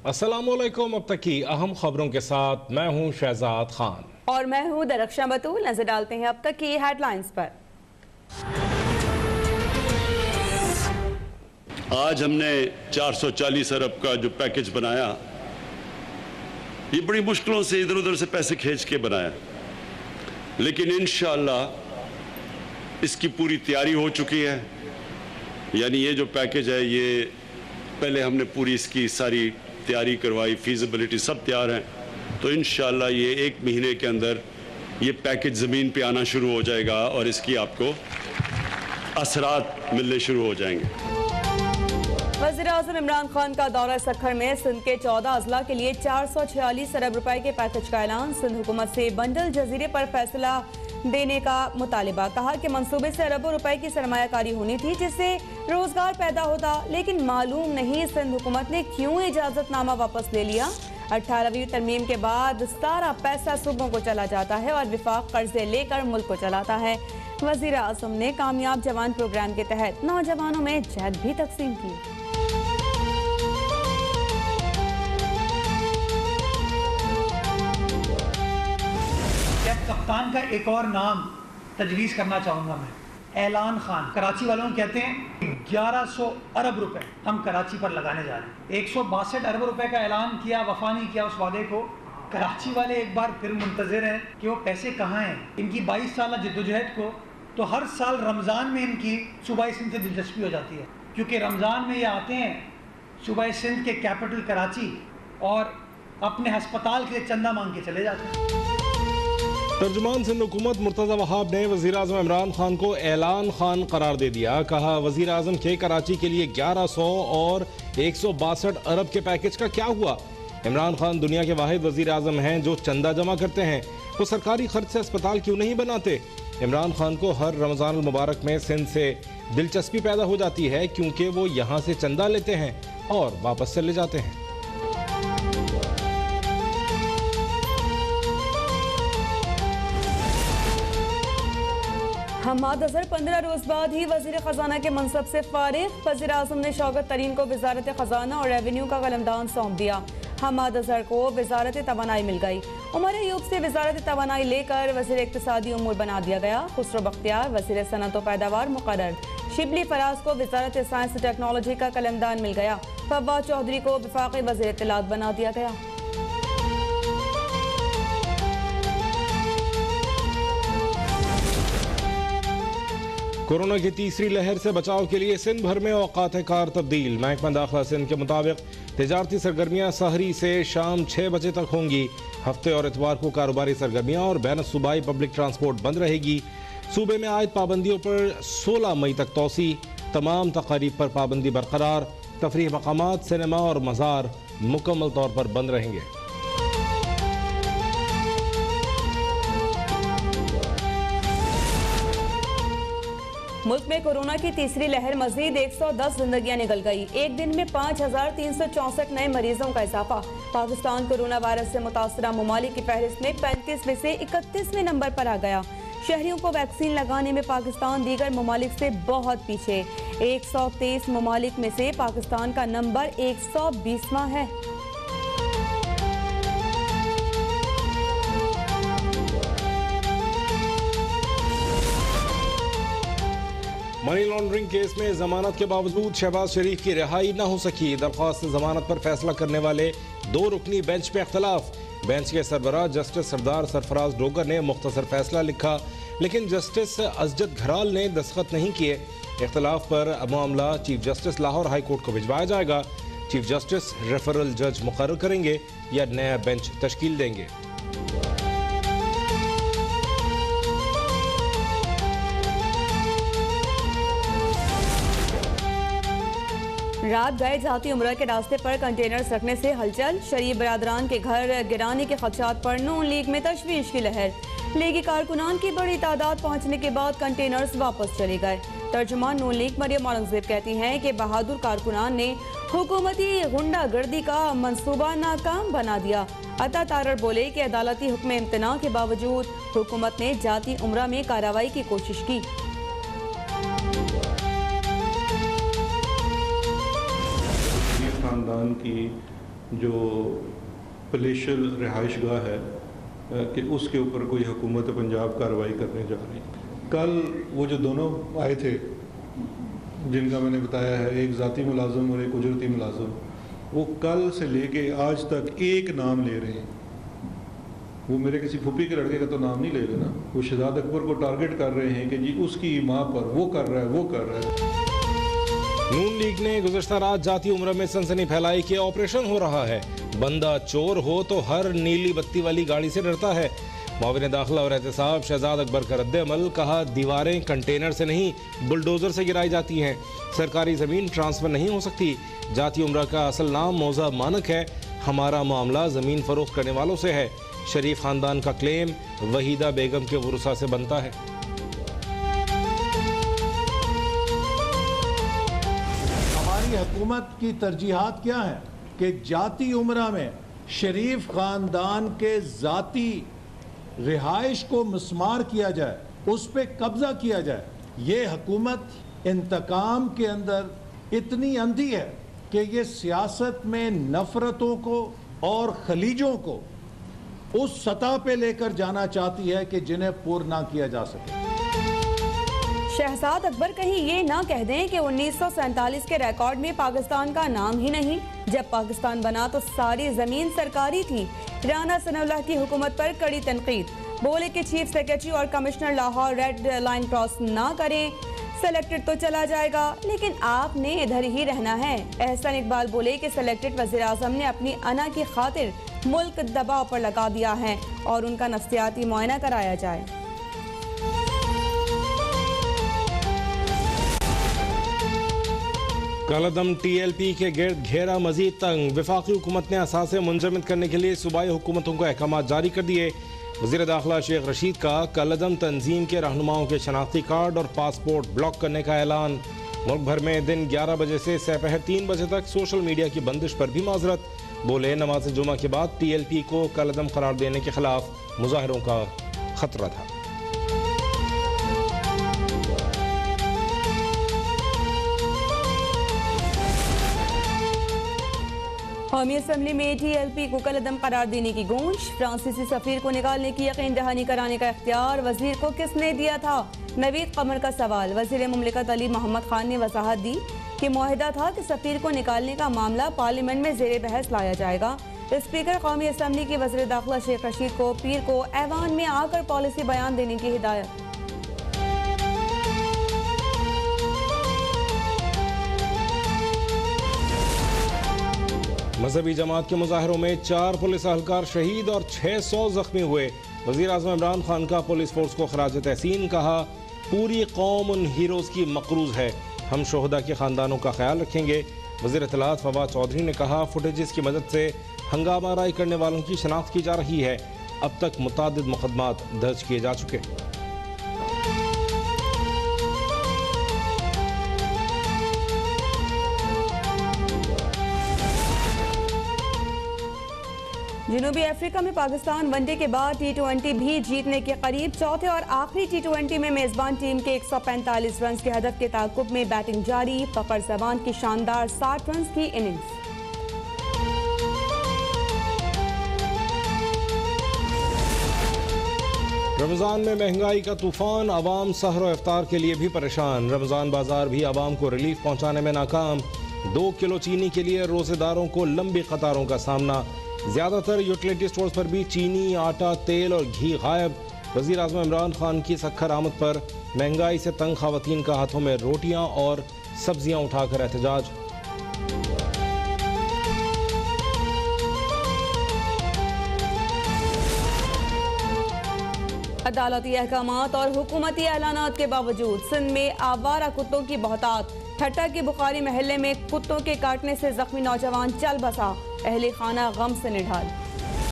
अस्सलामुअलैकुम। अब तक की अहम खबरों के साथ मैं हूं शहजाद खान और मैं हूं दरख्शां बतूल। नजर डालते हैं अब तक की हेडलाइंस पर। आज हमने 440 अरब का जो पैकेज बनाया, ये बड़ी मुश्किलों से इधर उधर से पैसे खींच के बनाया, लेकिन इंशाअल्लाह इसकी पूरी तैयारी हो चुकी है। यानी ये जो पैकेज है, ये पहले हमने पूरी इसकी सारी तैयारी करवाई, फीजिबिलिटी सब तैयार है, तो इंशाअल्लाह ये 1 महीने के अंदर ये पैकेज ज़मीन पे आना शुरू हो जाएगा और इसकी आपको असरात मिलने शुरू हो जाएंगे। वज़ीर-ए-आज़म इमरान खान का दौरा सखर में सिंध के 14 अजला के लिए 446 अरब रुपए के पैकेज का ऐलान। सिंध हुकूमत से बंडल जजीरे पर फैसला देने का मुतालिबा। कहा कि मंसूबे से अरबों रुपए की सरमायाकारी होनी थी जिससे रोजगार पैदा होता, लेकिन मालूम नहीं सिंध हुकूमत ने क्यों इजाजतनामा वापस ले लिया। 18वीं तरमीम के बाद सारा पैसा सूबों को चला जाता है और विफाक कर्जे लेकर मुल्क को चलाता है। वज़ीर-ए-आज़म ने कामयाब जवान प्रोग्राम के तहत नौजवानों में जैद भी तकसीम की। कप्तान का एक और नाम तजवीज़ करना चाहूँगा मैं, ऐलान खान। कराची वालों को कहते हैं 1100 अरब रुपए हम कराची पर लगाने जा रहे हैं। 162 अरब रुपए का ऐलान किया, वफा नहीं किया उस वादे को। कराची वाले एक बार फिर मुंतज़िर हैं कि वो पैसे कहाँ हैं। इनकी 22 साल जद्दोजहद को तो हर साल रमज़ान में इनकी सूबाई सिंध से दिलचस्पी हो जाती है, क्योंकि रमज़ान में ये आते हैं सूबाई सिंध के कैपिटल कराची और अपने हस्पताल के लिए चंदा मांग के चले जाते हैं। तर्जुमान सिंध हुकूमत मुर्तज़ा वहाब ने वज़ीर-ए-आज़म इमरान खान को ऐलान खान करार दे दिया। कहा वज़ीर-ए-आज़म के कराची के लिए 1100 और 162 अरब के पैकेज का क्या हुआ। इमरान खान दुनिया के वाहिद वज़ीर-ए-आज़म हैं जो चंदा जमा करते हैं, वो सरकारी खर्च से अस्पताल क्यों नहीं बनाते। इमरान खान को हर रमज़ान मुबारक में सिंध से दिलचस्पी पैदा हो जाती है क्योंकि वो यहाँ से चंदा लेते हैं और वापस चले जाते हैं। हम्माद अजहर 15 रोज बाद ही वजीर खजाना के मनसब से फारिग। वज़ीर-ए-आज़म ने शौकत तरीन को वजारत खजाना और रेवेन्यू का कलमदान सौंप दिया। हम्माद अजहर को वजारत तवानाई मिल गई। उमर अयूब से वजारत तवानाई लेकर वज़ीर इक्तिसादी उमूर बना दिया गया। खुसरो बख्तियार वज़ीर सनअत व पैदावार मुकर्रर। शिबली फराज को वजारत साइंस टेक्नोलॉजी का कलमदान मिल गया। फवाद चौधरी को वफाकी वज़ीर इत्तलात बना दिया गया। कोरोना की तीसरी लहर से बचाव के लिए सिंध भर में औकात कार तब्दील। महकमा दाखिला सिंध के मुताबिक तिजारती सरगर्मियाँ सहरी से शाम 6 बजे तक होंगी। हफ्ते और इतवार को कारोबारी सरगर्मियाँ और बैन सूबाई पब्लिक ट्रांसपोर्ट बंद रहेगी। सूबे में आयद पाबंदियों पर 16 मई तक तोसी। तमाम तकारीब पर पाबंदी बरकरार। तफरीह मकामात, सिनेमा और मज़ार मुकम्मल तौर पर बंद रहेंगे। मुल्क में कोरोना की तीसरी लहर मजीद 110 जिंदगियां निकल गई। एक दिन में 5364 नए मरीजों का इजाफा। पाकिस्तान कोरोना वायरस से मुतासरा ममालिक की फहरिस्त में 35 में से 31वें नंबर पर आ गया। शहरियों को वैक्सीन लगाने में पाकिस्तान दीगर ममालिक से बहुत पीछे। 123 ममालिक में से पाकिस्तान का नंबर 120वां है। मनी लॉन्ड्रिंग केस में जमानत के बावजूद शहबाज शरीफ की रिहाई न हो सकी। दरख्वास्त जमानत पर फैसला करने वाले 2 रुकनी बेंच पे इख्तलाफ। बेंच के सरबराह जस्टिस सरदार सरफराज डोगर ने मुख्तसर फैसला लिखा, लेकिन जस्टिस अजजद घराल ने दस्तखत नहीं किए। इख्तलाफ पर मामला chief justice Lahore high court को भिजवाया जाएगा। चीफ जस्टिस रेफरल जज मुकर्रर करेंगे या नया बेंच तश्कील देंगे। रात गए जाती उम्र के रास्ते पर कंटेनर्स रखने से हलचल। शरीफ बरादरान के घर गिराने के खदशात पर नून लीग में तशवीश की लहर। लीगी कारकुनान की बड़ी तादाद पहुंचने के बाद कंटेनर्स वापस चले गए। तर्जुमान नून लीग मरियम औरंगजेब कहती हैं कि बहादुर कारकुनान ने हुकूमती गुंडागर्दी का मंसूबा नाकाम बना दिया। अता तारड़ बोले कि अदालती हुक्म इम्तना के बावजूद हुकूमत ने जाती उम्रा में कार्रवाई की कोशिश की। खानदान की जो पलेशियल रिहाइश गाह है कि उसके ऊपर कोई हुकूमत पंजाब कार्रवाई करने जा रही है। कल वो जो दोनों आए थे जिनका मैंने बताया है, एक ज़ाती मुलाजम और एक उजरती मुलाजम, वो कल से लेके आज तक एक नाम ले रहे हैं। वो मेरे किसी फूफी के लड़के का तो नाम नहीं ले रहे ना, वो शहजाद अकबर को टारगेट कर रहे हैं कि जी उसकी माँ पर वो कर रहा है, वो कर रहा है। नून लीग ने गुज़श्ता रात जाती उम्र में सनसनी फैलाई कि ऑपरेशन हो रहा है, बंदा चोर हो तो हर नीली बत्ती वाली गाड़ी से डरता है। मुआविन दाखिला और एहतसाब शहजाद अकबर का रद्द-ए-अमल, कहा दीवारें कंटेनर से नहीं बुलडोजर से गिराई जाती हैं, सरकारी ज़मीन ट्रांसफ़र नहीं हो सकती। जाती उम्र का असल नाम मौजा मानक है, हमारा मामला ज़मीन फ़रोख्त करने वालों से है। शरीफ ख़ानदान का क्लेम वहीदा बेगम के वरुसा से बनता है। हमारी हुकूमत की तरजीहात क्या है कि जाती उम्रा में शरीफ ख़ानदान के ज़ाती रिहाइश को मिस्मार किया जाए, उस पर कब्ज़ा किया जाए। ये हुकूमत इंतकाम के अंदर इतनी अंधी है कि ये सियासत में नफ़रतों को और खलीजों को उस सतह पे लेकर जाना चाहती है कि जिन्हें पूर्ण ना किया जा सके। शहजाद अकबर कहीं ये ना कह दें कि 1947 के रिकॉर्ड में पाकिस्तान का नाम ही नहीं। जब पाकिस्तान बना तो सारी जमीन सरकारी थी। राना सनाउल्लाह की हुकूमत पर कड़ी तनकीद, बोले कि चीफ सेक्रेटरी और commissioner Lahore red line cross ना करें, सेलेक्टेड तो चला जाएगा लेकिन आपने इधर ही रहना है। एहसन इकबाल बोले कि सेलेक्टेड वज़ीर आज़म ने अपनी अना की खातिर मुल्क दबाव पर लगा दिया है और उनका नफ्सियाती मुआयना कराया जाए। कालादम टीएलपी के गिर्द घेरा मजीद तंग, वफाकी हुकूमत ने असासे मुंजमद करने के लिए सूबाई हुकूमतों को अहकाम जारी कर दिए। वज़ीर दाखिला शेख रशीद का कालादम तंजीम के रहनुमाओं के शनाख्ती कार्ड और पासपोर्ट ब्लॉक करने का ऐलान। मुल्क भर में दिन 11 बजे से सपहर 3 बजे तक सोशल मीडिया की बंदिश पर भी माजरत। बोले नमाज जुमा के बाद टीएलपी को कालादम करार देने के खिलाफ मुजाहरों का खतरा था। कौमी असम्बली में टीएलपी को कालादम करार देने की गूंज। फ्रांसीसी सफीर को निकालने की यकीन दहानी कराने का इख्तियार वजीर को किसने दिया था? नवीद कमर का सवाल। वजीर मुमलिकत अली मोहम्मद खान ने वजाहत दी कि मुआहिदा था कि सफीर को निकालने का मामला पार्लियामेंट में जेर बहस लाया जाएगा। स्पीकर कौमी असम्बली के वज़ीर दाखिला शेख रशीद को पीर को ऐवान में आकर पॉलिसी बयान देने की हिदायत। मजहबी जमात के मुजाहरों में 4 पुलिस अहलकार शहीद और 600 जख्मी हुए। वज़ीर आज़म इमरान खान का पुलिस फोर्स को खराज तहसीन, कहा पूरी कौम उन हीरोज़ की मकरूज है, हम शोहदा के ख़ानदानों का ख्याल रखेंगे। वज़ीर इत्तलात फवाद चौधरी ने कहा फुटेजेस की मदद से हंगामा आराई करने वालों की शनाख्त की जा रही है, अब तक मुतादिद मुकदमात दर्ज किए जा चुके। जनूबी अफ्रीका में पाकिस्तान वनडे के बाद T20 भी जीतने के करीब। चौथे और आखिरी T20 में मेजबान टीम के 145 रन के हदफ के ताकुब में बैटिंग जारी। फखर जमान की शानदार 60 रन की इनिंग्स। रमज़ान में महंगाई का तूफान, आवाम सहर और इफ्तार के लिए भी परेशान। रमज़ान बाजार भी आवाम को रिलीफ पहुंचाने में नाकाम। 2 किलो चीनी के लिए रोजेदारों को लंबी कतारों का सामना। ज़्यादातर यूटिलिटी स्टोर्स पर भी चीनी, आटा, तेल और घी गायब। वज़ीर आज़म इमरान खान की सख्खर आमद पर महंगाई से तंग ख़वातीन का हाथों में रोटियां और सब्जियां उठाकर एहतजाज। अदालती अहकामात और हुकूमती ऐलानात के बावजूद सिंध में आवारा कुत्तों की बहुतात। ठट्टा के बुखारी महल्ले में कुत्तों के काटने से जख्मी नौजवान चल बसा, अहले खाना गम से निढाल।